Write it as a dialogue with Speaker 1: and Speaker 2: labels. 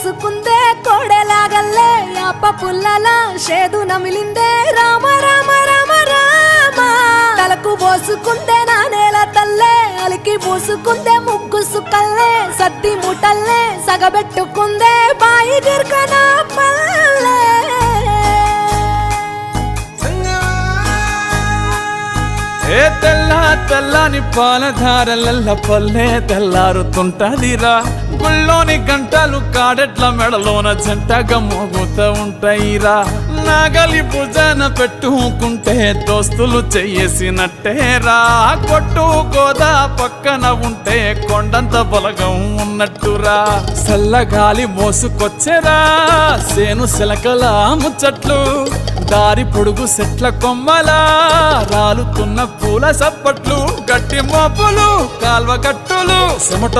Speaker 1: కరుసుకుందే కోడెలాగల్లే యాప పుల్లలా షేదు నమిలిందే రామ రామ రామ రామ తలకు పోసుకుందే నా నేల తల్లే అలికి పూసుకుందే ముగ్గు సుక్కల్లే సత్తి ముటల్లే సగబెట్టుకుందే బాయి గిర్కనా పల్లె
Speaker 2: ఏ తెల్ల తెల్లని పాలధారలల్ల పల్లె తెల్లారుతుంటదిరా గుళ్ళోని గంటలు కాడెట్ల మెడలోన జంటగా మోగుతూ ఉంటాయిరా నాగలి భుజాన పెట్టుకుంటే దోస్తులు చెయ్యేసినట్టేరా కొట్టు గోదా పక్కన ఉంటే కొండంత బలగం ఉన్నట్టురా చల్లగాలి మోసుకొచ్చెరా సేను శిలకల ముచ్చట్లు దారి పొడుగు సెట్ల కొమ్మలా రాలుతున్న పూల సప్పట్లు గట్టి మోపులు కాల్వ కట్టులు చెమట